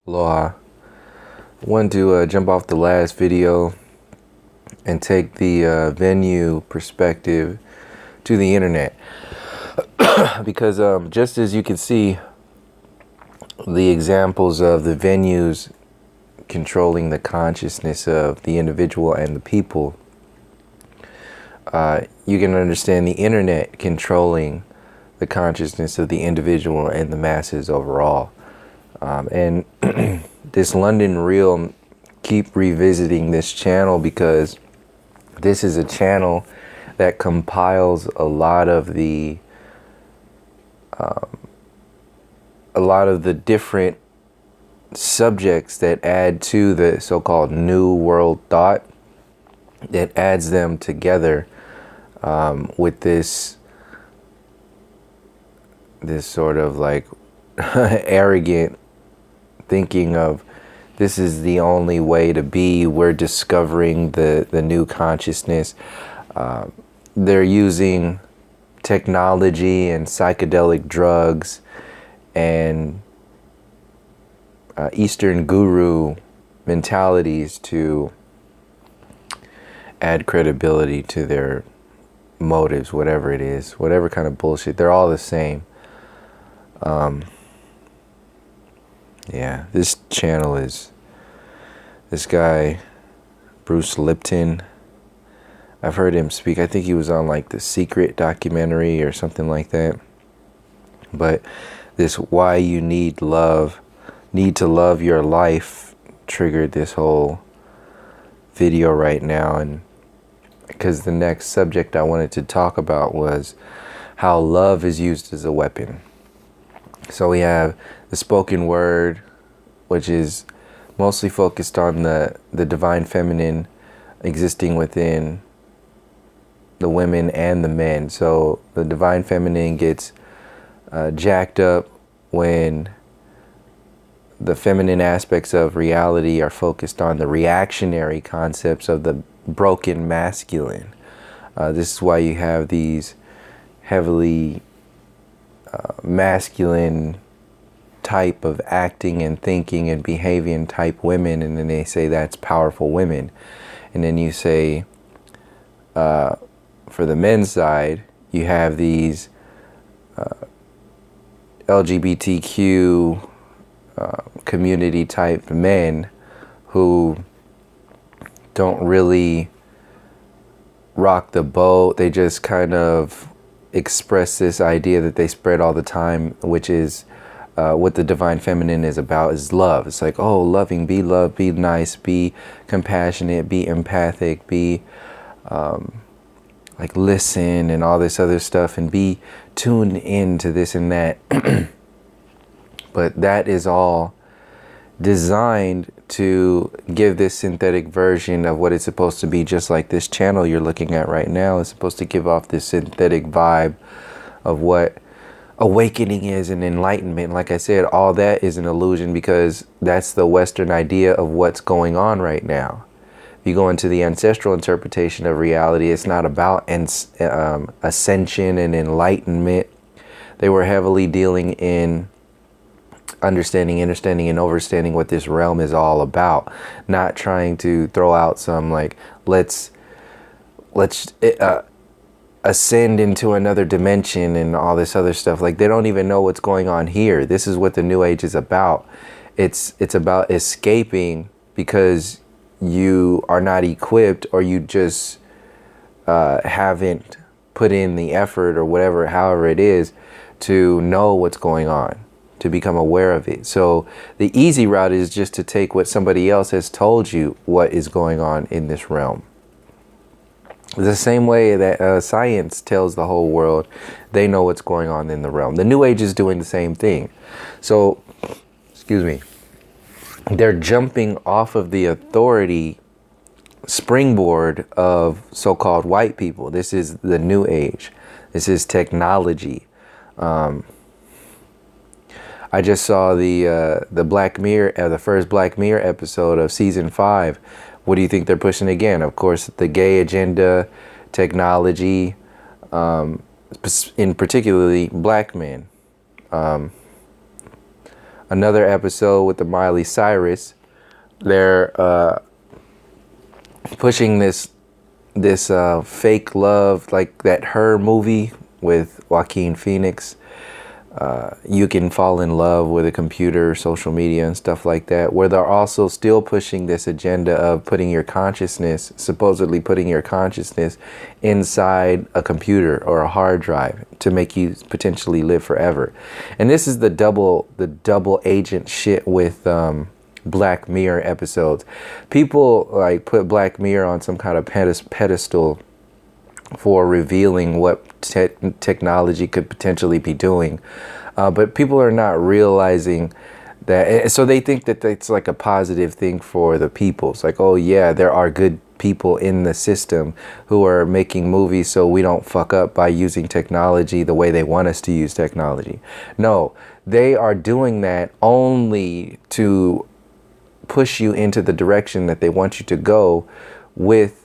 Aloha. I wanted to jump off the last video and take the venue perspective to the internet. Because just as you can see the examples of the venues controlling the consciousness of the individual and the people, you can understand the internet controlling the consciousness of the individual and the masses overall. And this London Reel, keep revisiting this channel because this is a channel that compiles a lot of the different subjects that add to the so-called New World thought, that adds them together with this sort of like arrogant thinking of this is the only way to be. We're discovering the new consciousness. They're using technology and psychedelic drugs and Eastern guru mentalities to add credibility to their motives, whatever it is, whatever kind of bullshit. They're all the same. Yeah, this channel is this guy, Bruce Lipton. I've heard him speak. I think he was on like the Secret documentary or something like that. But this why you need to love your life triggered this whole video right now. And because the next subject I wanted to talk about was how love is used as a weapon. So we have the spoken word, which is mostly focused on the divine feminine existing within the women and the men. So the divine feminine gets jacked up when the feminine aspects of reality are focused on the reactionary concepts of the broken masculine. This is why you have these heavily masculine type of acting and thinking and behaving type women, and then they say that's powerful women. And then you say for the men's side you have these LGBTQ community type men who don't really rock the boat. They just kind of express this idea that they spread all the time, which is what the divine feminine is about, is love. It's like, oh, loving, be loved, be nice, be compassionate, be empathic, be like listen and all this other stuff, and be tuned in to this and that. But that is all designed to give this synthetic version of what it's supposed to be, just like this channel you're looking at right now is supposed to give off this synthetic vibe of what awakening is and enlightenment. Like I said, all that is an illusion because that's the Western idea of what's going on right now. If you go into the ancestral interpretation of reality, it's not about ascension and enlightenment. They were heavily dealing in understanding and overstanding what this realm is all about, not trying to throw out some like let's ascend into another dimension and all this other stuff. Like, they don't even know what's going on here. This is what the New Age is about. It's about escaping because you are not equipped, or you just haven't put in the effort or whatever, however it is, to know what's going on, to become aware of it. So the easy route is just to take what somebody else has told you what is going on in this realm. The same way that science tells the whole world they know what's going on in the realm. The New Age is doing the same thing. So, excuse me, they're jumping off of the authority springboard of so-called white people. This is the New Age. This is technology. I just saw the Black Mirror, the first Black Mirror episode of season 5. What do you think they're pushing again? Of course, the gay agenda, technology, in particularly black men. another episode with the Miley Cyrus. They're pushing this fake love, like that Her movie with Joaquin Phoenix. You can fall in love with a computer, social media, and stuff like that, where they're also still pushing this agenda of putting your consciousness, supposedly putting your consciousness inside a computer or a hard drive to make you potentially live forever. And this is the double agent shit with Black Mirror episodes. People like put Black Mirror on some kind of pedestal for revealing what technology could potentially be doing, but people are not realizing that. So they think that it's like a positive thing for the people. It's like, oh yeah, there are good people in the system who are making movies so we don't fuck up by using technology the way they want us to use technology. No, they are doing that only to push you into the direction that they want you to go with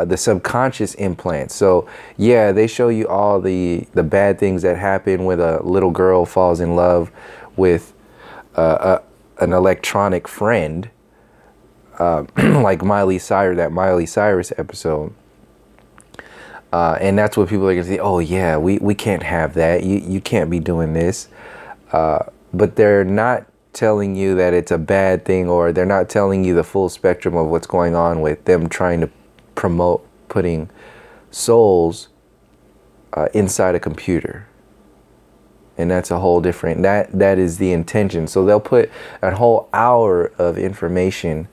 the subconscious implants. So yeah, they show you all the bad things that happen when a little girl falls in love with an electronic friend, like that Miley Cyrus episode. And that's what people are gonna say, oh yeah, we can't have that. You can't be doing this. But they're not telling you that it's a bad thing, or they're not telling you the full spectrum of what's going on with them trying to promote putting souls inside a computer. And that's a whole different, that is the intention. So they'll put a whole hour of information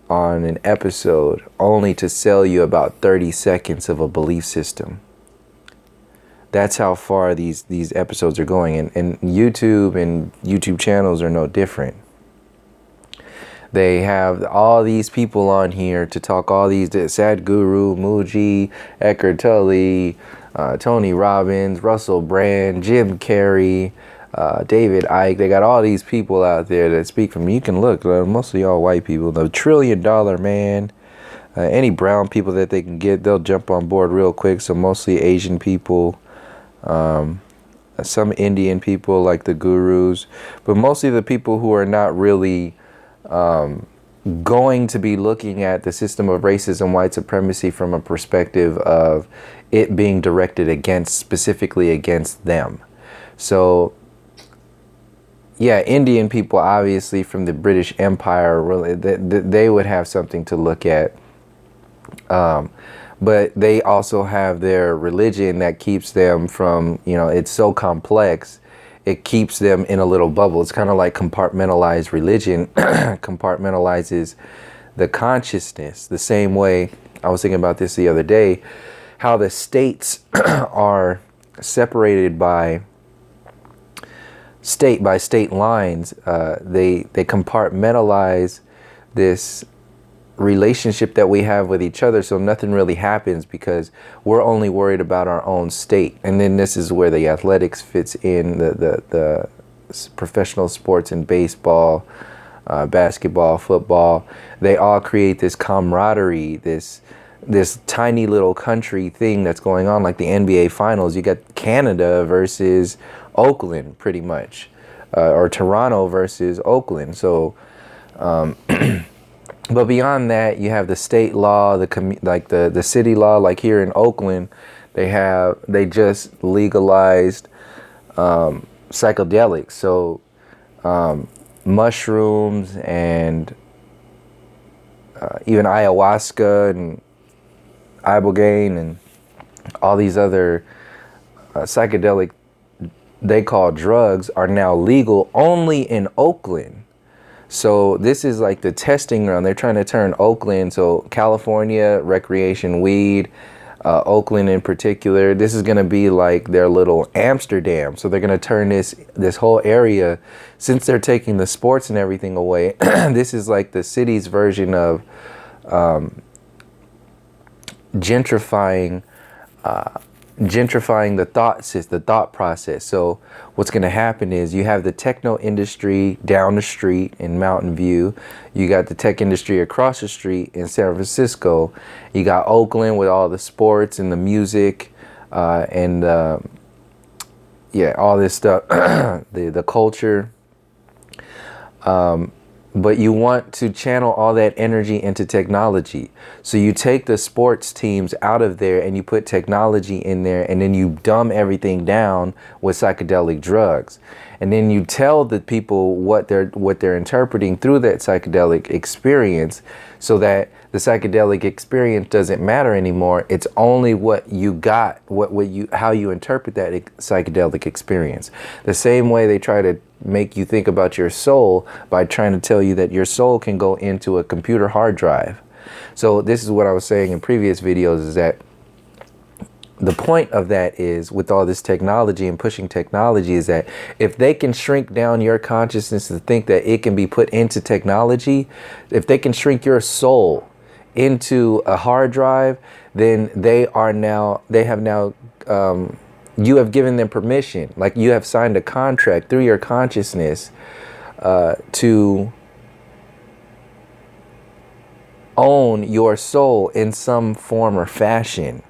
on an episode only to sell you about 30 seconds of a belief system. That's how far these episodes are going. And YouTube and YouTube channels are no different. They have all these people on here to talk all these, Sadhguru, Muji, Eckhart Tolle, Tony Robbins, Russell Brand, Jim Carrey, David Icke. They got all these people out there that speak from, you can look, mostly all white people, the $1 trillion man, any brown people that they can get, they'll jump on board real quick. So mostly Asian people, some Indian people like the gurus, but mostly the people who are not really going to be looking at the system of racism, white supremacy from a perspective of it being directed specifically against them. So yeah, Indian people, obviously from the British Empire, really, they would have something to look at. But they also have their religion that keeps them from, it's so complex, it keeps them in a little bubble. It's kind of like compartmentalized religion compartmentalizes the consciousness. The same way, I was thinking about this the other day, how the states are separated by state lines. They compartmentalize this relationship that we have with each other, so nothing really happens because we're only worried about our own state. And then this is where the athletics fits in, the professional sports in baseball, basketball, football. They all create this camaraderie, this tiny little country thing that's going on, like the NBA finals. You got Canada versus Oakland, pretty much, or Toronto versus Oakland. So but beyond that, you have the state law, the city law. Like here in Oakland, they just legalized psychedelics. So mushrooms and even ayahuasca and ibogaine and all these other psychedelic they call drugs are now legal only in Oakland. So this is like the testing ground. They're trying to turn Oakland, so California, recreation, weed, Oakland in particular, this is going to be like their little Amsterdam. So they're going to turn this whole area, since they're taking the sports and everything away, this is like the city's version of gentrifying the thought process. So what's going to happen is you have the techno industry down the street in Mountain View. You got the tech industry across the street in San Francisco. You got Oakland with all the sports and the music and all this stuff, the culture. But you want to channel all that energy into technology. So you take the sports teams out of there and you put technology in there, and then you dumb everything down with psychedelic drugs. And then you tell the people what they're interpreting through that psychedelic experience, so that the psychedelic experience doesn't matter anymore. It's only what you got, how you interpret that psychedelic experience. The same way they try to make you think about your soul by trying to tell you that your soul can go into a computer hard drive. So this is what I was saying in previous videos, is that the point of that is, with all this technology and pushing technology, is that if they can shrink down your consciousness to think that it can be put into technology, if they can shrink your soul into a hard drive, then you have given them permission, like you have signed a contract through your consciousness to own your soul in some form or fashion,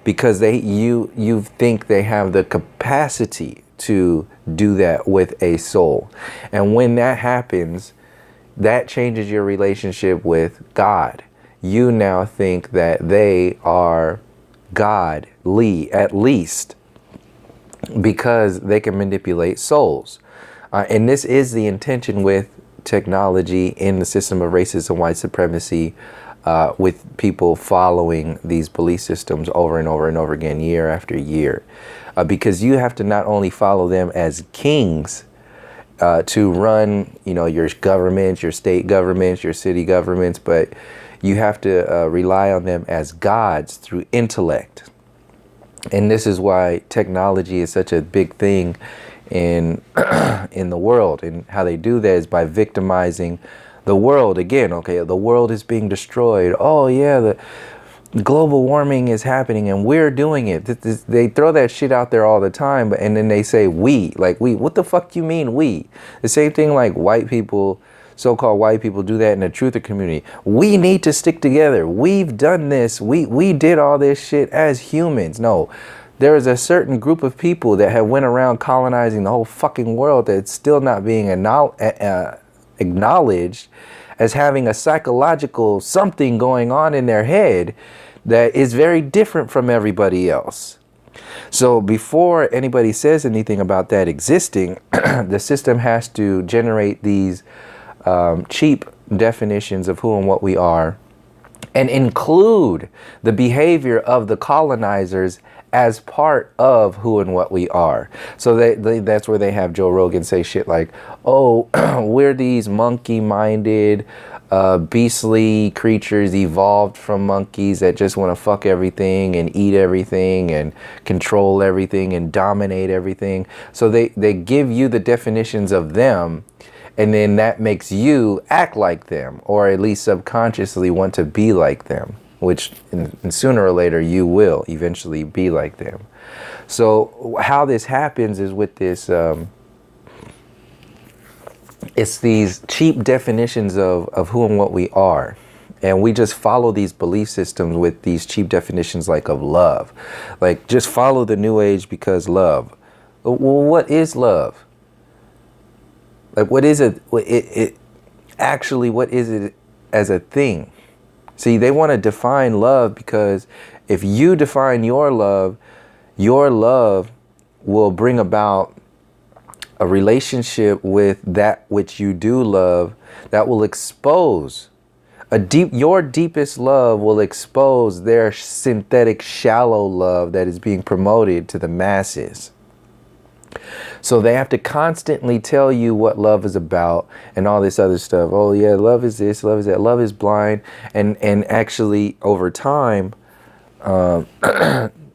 because you think they have the capacity to do that with a soul. And when that happens, that changes your relationship with God. You now think that they are godly, at least, because they can manipulate souls. And this is the intention with technology in the system of racism, white supremacy, with people following these belief systems over and over and over again, year after year. Because you have to not only follow them as kings to run, your governments, your state governments, your city governments, but you have to rely on them as gods through intellect. And this is why technology is such a big thing in in the world. And how they do that is by victimizing the world. Again, okay, the world is being destroyed. Oh yeah, the global warming is happening and we're doing it. They throw that shit out there all the time, and then they say we. Like, we, what the fuck you mean we? The same thing like white people, so-called white people, do that in the truther community. We need to stick together. We've done this. We did all this shit as humans. No, there is a certain group of people that have went around colonizing the whole fucking world that's still not being acknowledged as having a psychological something going on in their head that is very different from everybody else. So before anybody says anything about that existing, the system has to generate these cheap definitions of who and what we are, and include the behavior of the colonizers as part of who and what we are. So that's where they have Joe Rogan say shit like, oh, we're these monkey-minded, beastly creatures evolved from monkeys that just want to fuck everything and eat everything and control everything and dominate everything. So they give you the definitions of them, and then that makes you act like them, or at least subconsciously want to be like them, which and sooner or later you will eventually be like them. So how this happens is with this, it's these cheap definitions of who and what we are. And we just follow these belief systems with these cheap definitions, like of love. Like, just follow the new age because love. Well, what is love? Like, what is it? Actually, what is it as a thing? See, they want to define love, because if you define your love will bring about a relationship with that which you do love that will expose your deepest love will expose their synthetic shallow love that is being promoted to the masses. So they have to constantly tell you what love is about and all this other stuff. Oh yeah, love is this, love is that, love is blind, and actually over time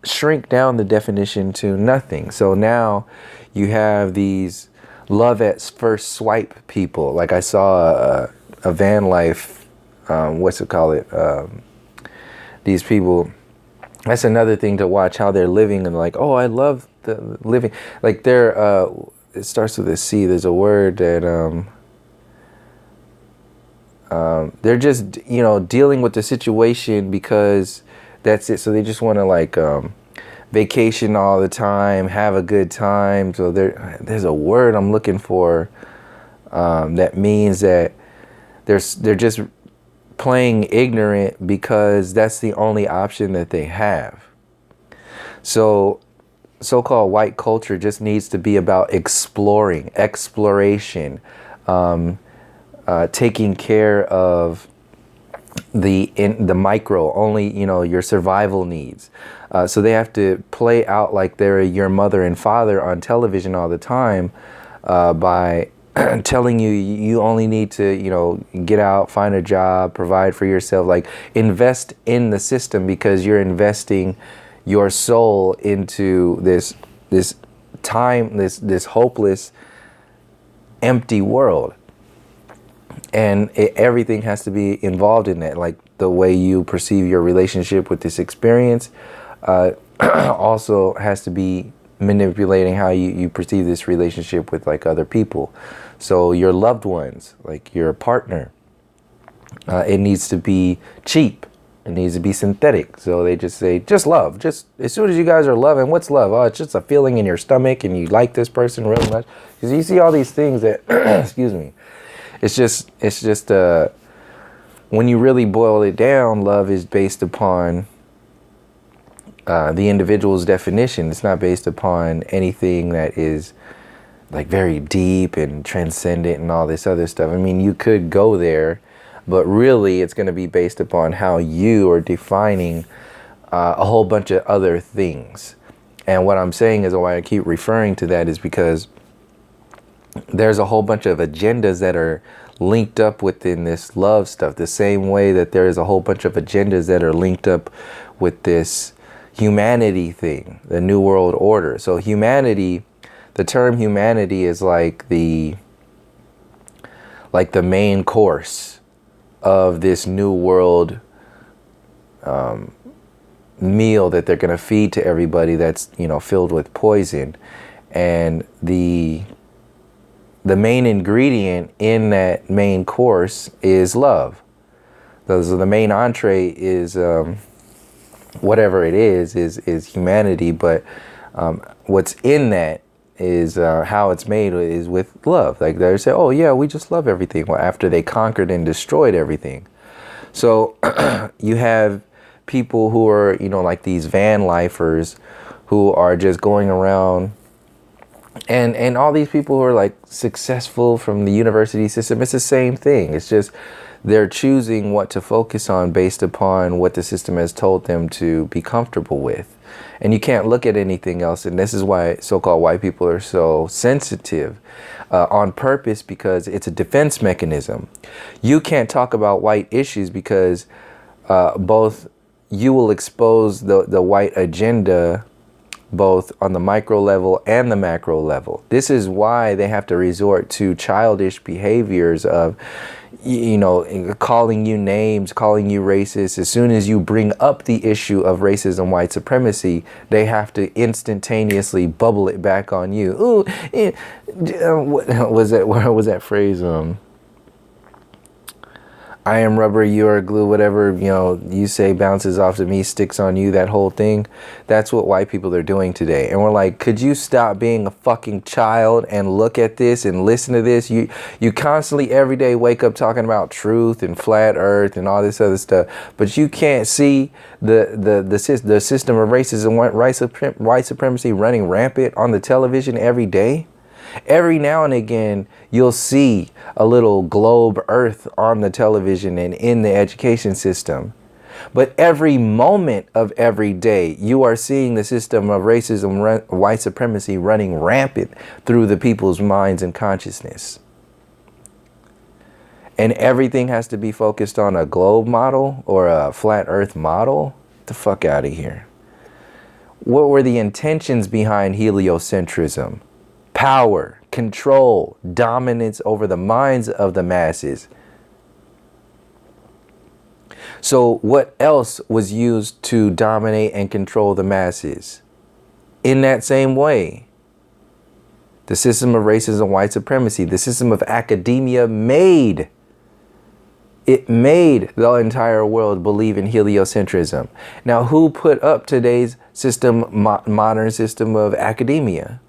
shrink down the definition to nothing. So now you have these love at first swipe people. Like, I saw a van life, these people. That's another thing to watch, how they're living, and like, oh, I love the living. Like, they're it starts with a C. There's a word that they're just dealing with the situation because that's it. So they just want to like vacation all the time, have a good time. So there's a word I'm looking for. That means that they're just playing ignorant because that's the only option that they have. So so-called white culture just needs to be about exploration, taking care of the micro, only, you know, your survival needs. So they have to play out like they're your mother and father on television all the time, by telling you you only need to, you know, get out, find a job, provide for yourself, like invest in the system, because you're investing your soul into this hopeless, empty world. And everything has to be involved in that, like the way you perceive your relationship with this experience also has to be manipulating how you perceive this relationship with like other people. So your loved ones, like your partner, it needs to be cheap. It needs to be synthetic. So they just say, just love. Just as soon as you guys are loving, what's love? Oh, it's just a feeling in your stomach and you like this person really much. Because you see all these things that, excuse me, it's just when you really boil it down, love is based upon the individual's definition. It's not based upon anything that is like very deep and transcendent and all this other stuff. I mean, you could go there, but really it's going to be based upon how you are defining a whole bunch of other things. And what I'm saying is, why I keep referring to that is because there's a whole bunch of agendas that are linked up within this love stuff, the same way that there is a whole bunch of agendas that are linked up with this humanity thing, the New World Order. So humanity, the term humanity is like the main course of this New World meal that they're going to feed to everybody that's, you know, filled with poison. And the main ingredient in that main course is love. So the main entree is whatever it is humanity, but what's in that is how it's made is with love. Like they say, oh yeah, we just love everything. Well, after they conquered and destroyed everything. So you have people who are, you know, like these van lifers who are just going around, and all these people who are like successful from the university system. It's the same thing. It's just they're choosing what to focus on based upon what the system has told them to be comfortable with. And you can't look at anything else. And this is why so-called white people are so sensitive on purpose, because it's a defense mechanism. You can't talk about white issues because both you will expose the white agenda both on the micro level and the macro level. This is why they have to resort to childish behaviors of, you know, calling you names, calling you racist. As soon as you bring up the issue of racism, white supremacy, they have to instantaneously bubble it back on you. Ooh, what was that? Where was that phrase? I am rubber, you are glue, whatever, you know, you say bounces off to me, sticks on you, that whole thing. That's what white people are doing today. And we're like, could you stop being a fucking child and look at this and listen to this? You constantly every day wake up talking about truth and flat earth and all this other stuff, but you can't see the system of racism, white supremacy running rampant on the television every day. Every now and again, you'll see a little globe earth on the television and in the education system. But every moment of every day, you are seeing the system of racism, white supremacy running rampant through the people's minds and consciousness. And everything has to be focused on a globe model or a flat earth model. Get the fuck out of here. What were the intentions behind heliocentrism? Power, control, dominance over the minds of the masses. So what else was used to dominate and control the masses? In that same way, the system of racism, white supremacy, the system of academia made the entire world believe in heliocentrism. Now, who put up today's system, modern system of academia?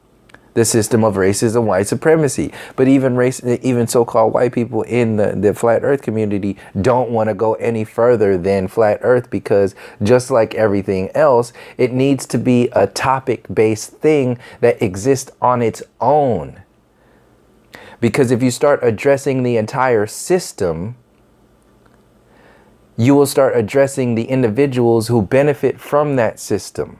the system of racism, white supremacy. But even so-called white people in the flat earth community don't want to go any further than flat earth, because just like everything else, it needs to be a topic-based thing that exists on its own. Because if you start addressing the entire system, you will start addressing the individuals who benefit from that system.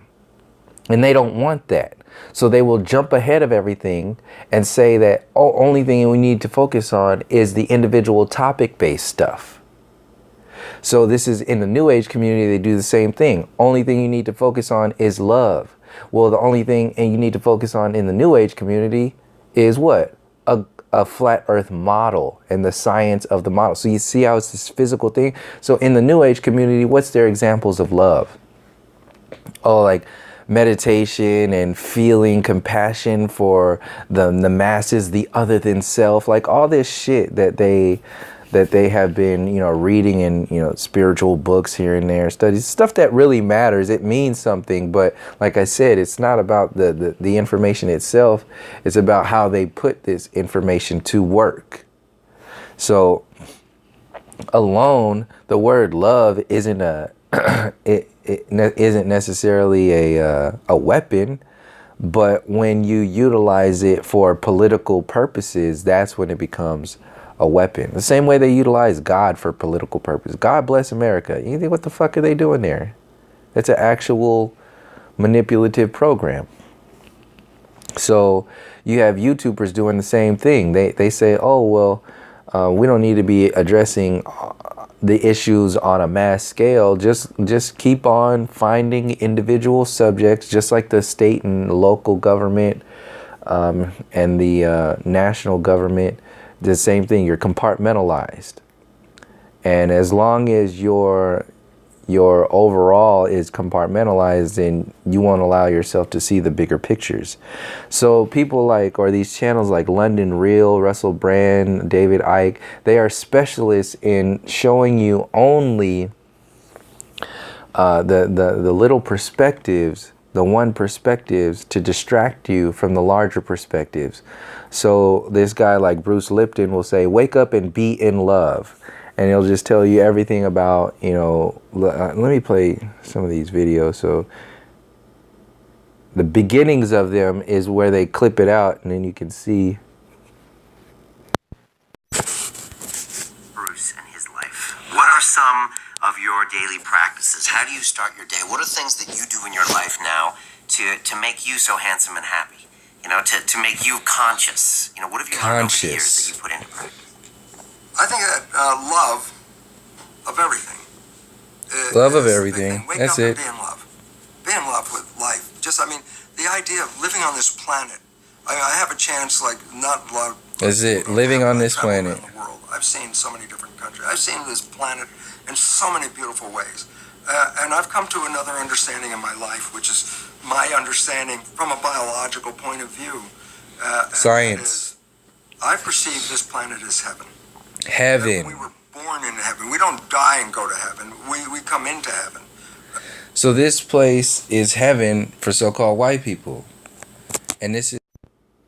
And they don't want that. So they will jump ahead of everything and say that, oh, only thing we need to focus on is the individual topic-based stuff. So this is in the New Age community, they do the same thing. Only thing you need to focus on is love. Well, the only thing you need to focus on in the New Age community is what? A flat earth model and the science of the model. So you see how it's this physical thing. So in the New Age community, what's their examples of love? Oh, like meditation and feeling compassion for the masses, the other than self, like all this shit that they have been, you know, reading in, you know, spiritual books here and there, studies, stuff that really matters. It means something, but like I said, it's not about the information itself. It's about how they put this information to work. So alone, the word love isn't it isn't necessarily a weapon, but when you utilize it for political purposes, that's when it becomes a weapon. The same way they utilize God for political purposes. God bless America. You think, what the fuck are they doing there? That's an actual manipulative program. So you have YouTubers doing the same thing. They say, oh, well, we don't need to be addressing the issues on a mass scale. Just keep on finding individual subjects, just like the state and local government and the national government. The same thing. You're compartmentalized, and as long as your overall is compartmentalized, then you won't allow yourself to see the bigger pictures. So people like, or these channels like London Real, Russell Brand, David Icke, they are specialists in showing you only the little perspectives, the one perspectives, to distract you from the larger perspectives. So this guy like Bruce Lipton will say, wake up and be in love. And he'll just tell you everything about, you know, let me play some of these videos. So the beginnings of them is where they clip it out, and then you can see Bruce and his life. What are some of your daily practices? How do you start your day? What are things that you do in your life now to make you so handsome and happy? You know, to make you conscious. You know, what have you learned over the years that you put into practice? I think that love of everything. Love of everything. Wake That's up it. And be in love. Be in love with life. Just, I mean, the idea of living on this planet. I have a chance, like, not a lot of... That's it. Living on this planet. The world. I've seen so many different countries. I've seen this planet in so many beautiful ways. And I've come to another understanding in my life, which is my understanding from a biological point of view. Science. I perceive this planet as heaven. Heaven. We were born in heaven. We don't die and go to heaven. We come into heaven. So this place is heaven for so-called white people. And this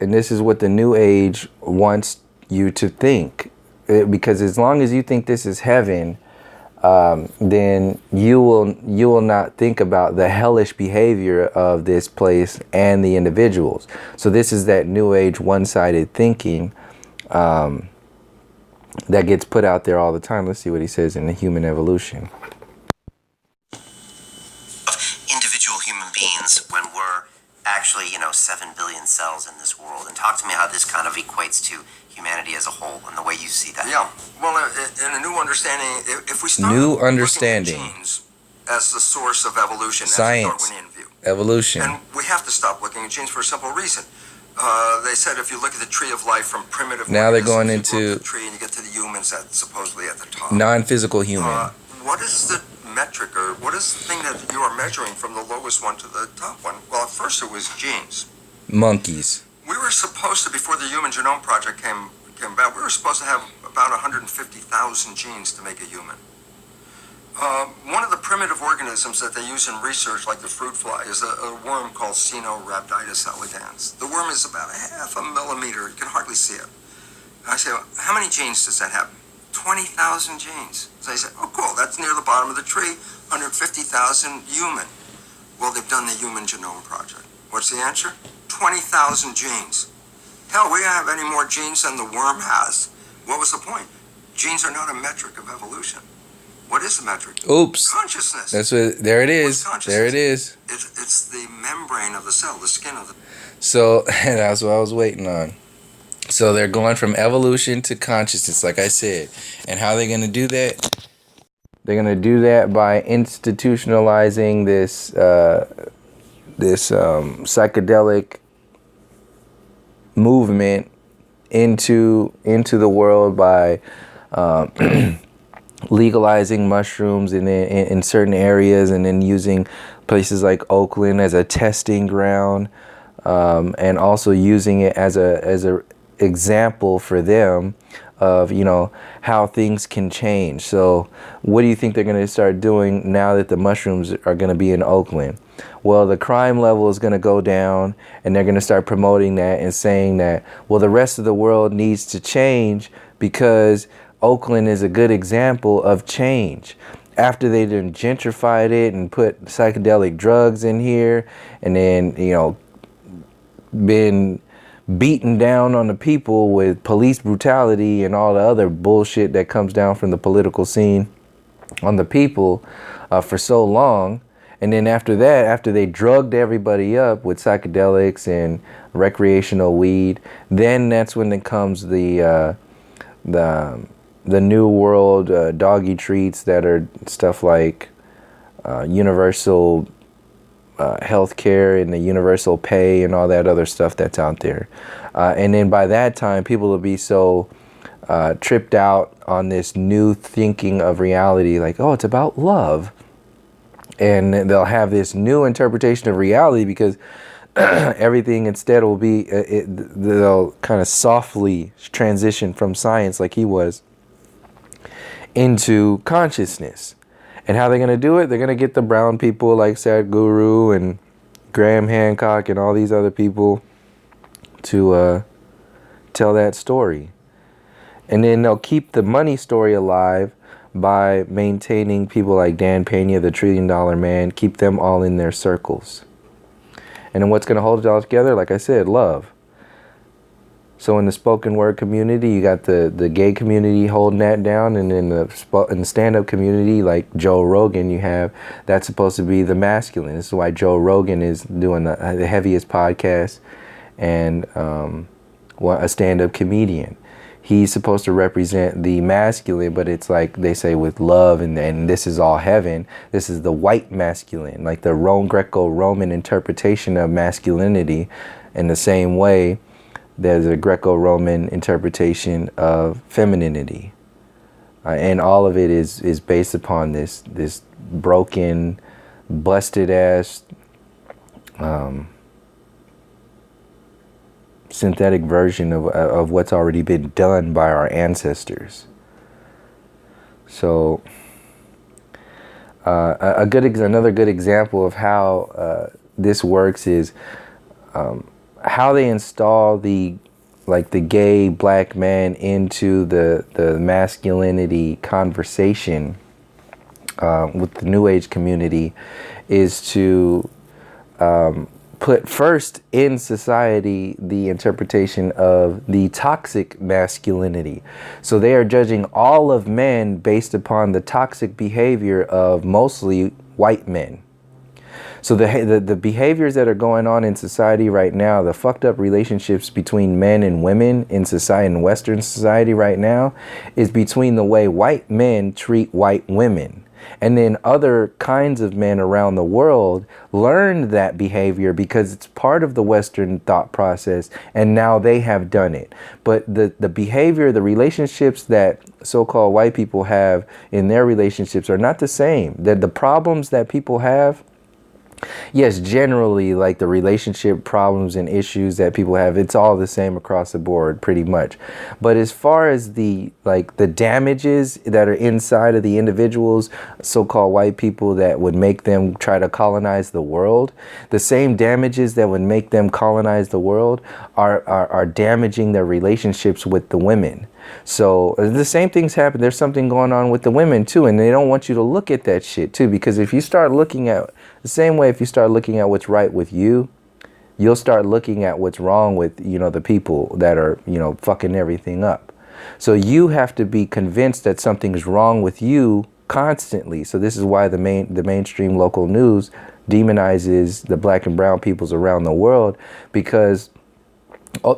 is what the New Age wants you to think. Because as long as you think this is heaven, then you will not think about the hellish behavior of this place and the individuals. So this is that New Age one-sided thinking that gets put out there all the time. Let's see what he says in the Human Evolution. Individual human beings, when we're actually, 7 billion cells in this world, and talk to me how this kind of equates to humanity as a whole and the way you see that. Yeah, well, in a new understanding, if we start new looking understanding at genes as the source of evolution, science, that's the Darwinian view. Evolution, and we have to stop looking at genes for a simple reason. They said if you look at the tree of life from primitive, now they're going into the tree and you get to the humans at supposedly at the top, non-physical human. What is the metric, or what is the thing that you are measuring from the lowest one to the top one? Well, at first it was genes. Monkeys. We were supposed to, before the Human Genome Project came about, we were supposed to have about 150,000 genes to make a human. One of the primitive organisms that they use in research, like the fruit fly, is a worm called Caenorhabditis elegans. The worm is about a half a millimeter. You can hardly see it. And I say, well, how many genes does that have? 20,000 genes. So I said, oh, cool, that's near the bottom of the tree, 150,000 human. Well, they've done the Human Genome Project. What's the answer? 20,000 genes. Hell, we don't have any more genes than the worm has. What was the point? Genes are not a metric of evolution. What is the metric? Oops. Consciousness. That's what. There it is. There it is. It's the membrane of the cell, the skin of the. So that's what I was waiting on. So they're going from evolution to consciousness, like I said. And how are they going to do that? They're going to do that by institutionalizing this psychedelic movement into the world by legalizing mushrooms in certain areas, and then using places like Oakland as a testing ground, and also using it as a example for them of, you know, how things can change. So what do you think they're going to start doing now that the mushrooms are going to be in Oakland? Well, the crime level is going to go down, and they're going to start promoting that and saying that, well, the rest of the world needs to change because Oakland is a good example of change. After they done gentrified it and put psychedelic drugs in here, and then, you know, been beaten down on the people with police brutality and all the other bullshit that comes down from the political scene on the people for so long. And then after that, after they drugged everybody up with psychedelics and recreational weed, then that's when it comes the new world doggy treats that are stuff like universal healthcare and the universal pay and all that other stuff that's out there. And then by that time, people will be so tripped out on this new thinking of reality, like, oh, it's about love. And they'll have this new interpretation of reality because everything instead will be, they'll kind of softly transition from science, like he was, into consciousness. And how they're going to do it? They're going to get the brown people like Sadhguru and Graham Hancock and all these other people to tell that story. And then they'll keep the money story alive by maintaining people like Dan Pena, the $1 trillion man, keep them all in their circles. And then what's going to hold it all together? Like I said, love. So in the spoken word community, you got the gay community holding that down, and in the stand-up community, like Joe Rogan, you have that's supposed to be the masculine. This is why Joe Rogan is doing the heaviest podcast and a stand-up comedian. He's supposed to represent the masculine, but it's like they say with love, and this is all heaven. This is the white masculine, like the Greco-Roman interpretation of masculinity. In the same way, there's a Greco-Roman interpretation of femininity. And all of it is based upon this broken, busted ass synthetic version of what's already been done by our ancestors. So another good example of how this works is how they install the gay black man into the masculinity conversation with the New Age community is to put first in society the interpretation of the toxic masculinity. So they are judging all of men based upon the toxic behavior of mostly white men. So the behaviors that are going on in society right now, the fucked up relationships between men and women in society, in Western society right now, is between the way white men treat white women. And then other kinds of men around the world learned that behavior because it's part of the Western thought process, and now they have done it. But the behavior, the relationships that so-called white people have in their relationships are not the same. The problems that people have Yes, generally, like the relationship problems and issues that people have, it's all the same across the board, pretty much. But as far as the damages that are inside of the individuals, so-called white people, that would make them try to colonize the world, the same damages that would make them colonize the world are damaging their relationships with the women. So the same things happen. There's something going on with the women too, and they don't want you to look at that shit too, because if you start looking at the same way, if you start looking at what's right with you, you'll start looking at what's wrong with, the people that are, fucking everything up. So you have to be convinced that something's wrong with you constantly. So this is why the mainstream local news demonizes the black and brown peoples around the world, because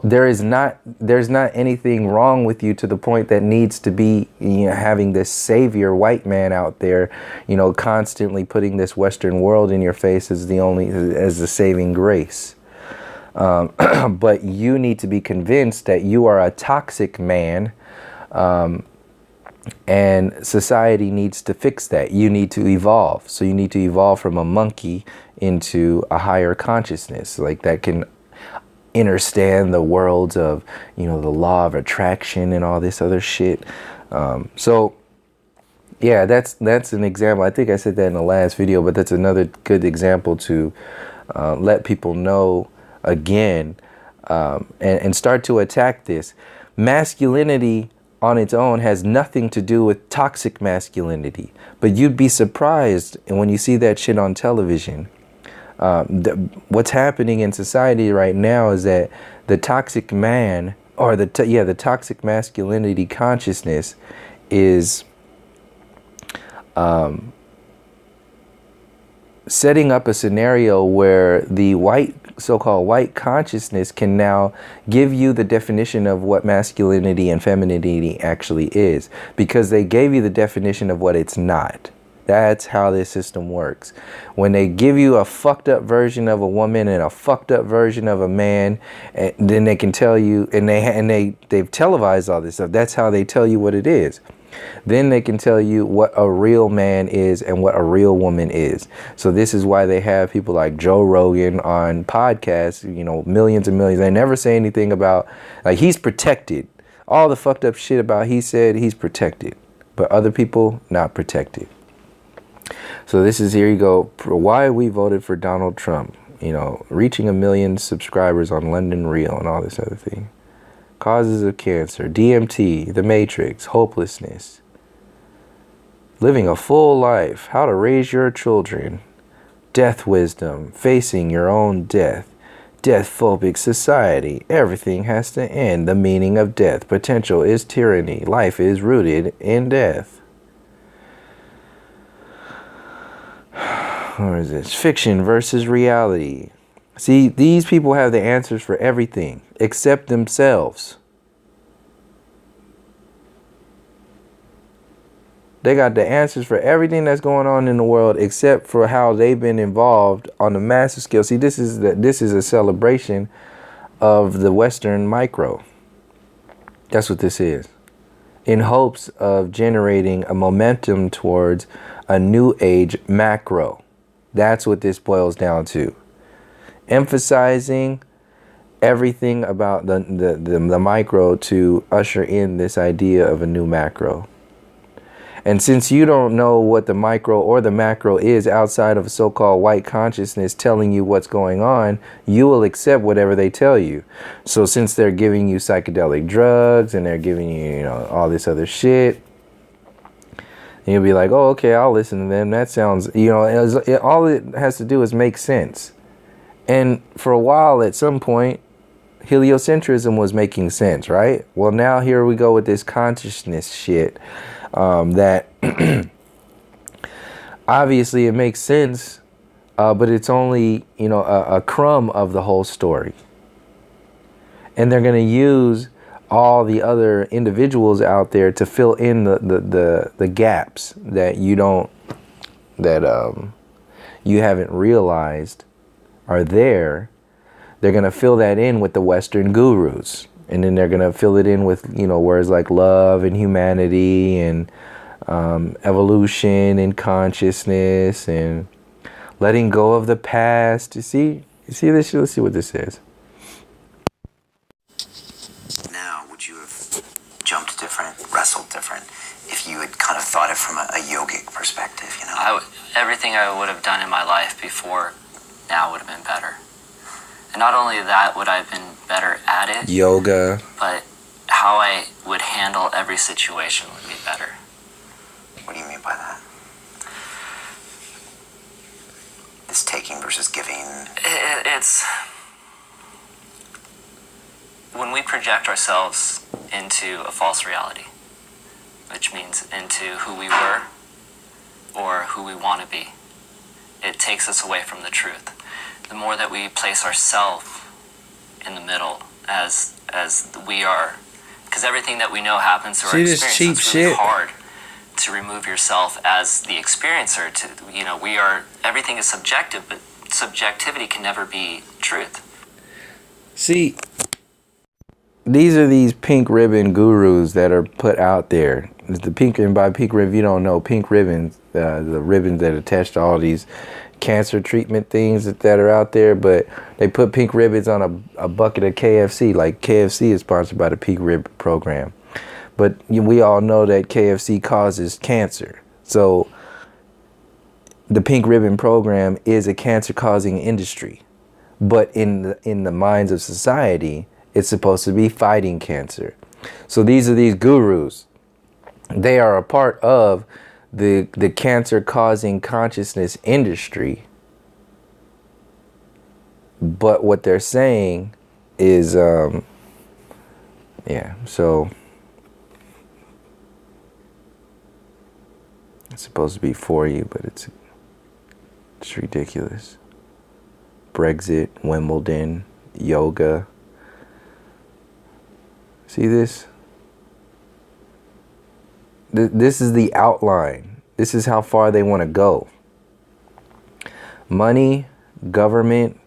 there's not anything wrong with you to the point that needs to be, having this savior white man out there, constantly putting this Western world in your face as the saving grace. But you need to be convinced that you are a toxic man, and society needs to fix that. You need to evolve. So you need to evolve from a monkey into a higher consciousness, like that can understand the worlds of, the law of attraction and all this other shit. So yeah, that's an example. I think I said that in the last video, but that's another good example to let people know again, and start to attack this. Masculinity on its own has nothing to do with toxic masculinity, but you'd be surprised when you see that shit on television. What's happening in society right now is that the toxic man, or the toxic masculinity consciousness is setting up a scenario where the so-called white consciousness can now give you the definition of what masculinity and femininity actually is, because they gave you the definition of what it's not. That's how this system works. When they give you a fucked up version of a woman and a fucked up version of a man, and then they can tell you, and they've televised all this stuff. That's how they tell you what it is. Then they can tell you what a real man is and what a real woman is. So this is why they have people like Joe Rogan on podcasts, millions and millions. They never say anything about, like, he's protected. All the fucked up shit about he said he's protected, but other people not protected. So this is, here you go, why we voted for Donald Trump, reaching 1 million subscribers on London Real and all this other thing. Causes of cancer, DMT, the Matrix, hopelessness, living a full life, how to raise your children, death wisdom, facing your own death, death-phobic society, everything has to end, the meaning of death, potential is tyranny, life is rooted in death. Or is this fiction versus reality? See, these people have the answers for everything except themselves. They got the answers for everything that's going on in the world except for how they've been involved on a massive scale. See, this is a celebration of the Western micro. That's what this is. In hopes of generating a momentum towards a new age macro. That's what this boils down to. Emphasizing everything about the micro to usher in this idea of a new macro. And since you don't know what the micro or the macro is outside of a so-called white consciousness telling you what's going on, you will accept whatever they tell you. So since they're giving you psychedelic drugs and they're giving you, all this other shit, and you'll be like, oh, okay, I'll listen to them. That sounds, all it has to do is make sense. And for a while, at some point, heliocentrism was making sense, right? Well, now here we go with this consciousness shit that obviously it makes sense, but it's only, a crumb of the whole story. And they're going to use all the other individuals out there to fill in the gaps that you haven't realized are there. They're going to fill that in with the Western gurus. And then they're going to fill it in with, words like love and humanity and evolution and consciousness and letting go of the past. You see this? Let's see what this says. Now, would you have jumped different, wrestled different, if you had kind of thought it from a yogic perspective, you know? Everything I would have done in my life before now would have been better. And not only that would I have been better at it, Yoga. but how I would handle every situation would be better. What do you mean by that? This taking versus giving. It's when we project ourselves into a false reality, which means into who we were or who we want to be. It takes us away from the truth. The more that we place ourselves in the middle as we are, because everything that we know happens through our experience. It's really hard to remove yourself as the experiencer. Everything is subjective, but subjectivity can never be truth. See, these are these pink ribbon gurus that are put out there. The pink, and by pink ribbon, you don't know, pink ribbons, the ribbons that attach to all these cancer treatment things that are out there, but they put pink ribbons on a bucket of KFC. Like KFC is sponsored by the pink ribbon program. But we all know that KFC causes cancer. So the pink ribbon program is a cancer-causing industry. But in the minds of society, it's supposed to be fighting cancer. So these are these gurus. They are a part of the cancer-causing consciousness industry. But what they're saying is, so it's supposed to be for you, but it's ridiculous. Brexit, Wimbledon, yoga. See this? This is the outline. This is how far they want to go. Money, government,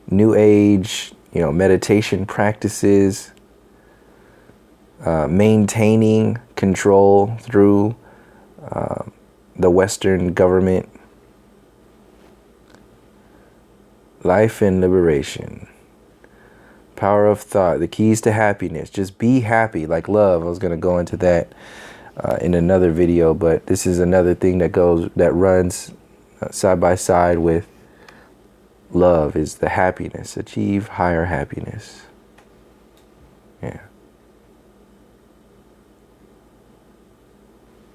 new age, meditation practices, maintaining control through the Western government. Life and liberation. Power of thought. The keys to happiness. Just be happy, like love. I was going to go into that in another video, but this is another thing that runs side by side with love, is the happiness. Achieve higher happiness. Yeah.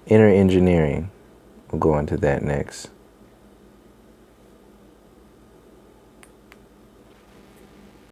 Inner engineering. We'll go into that next.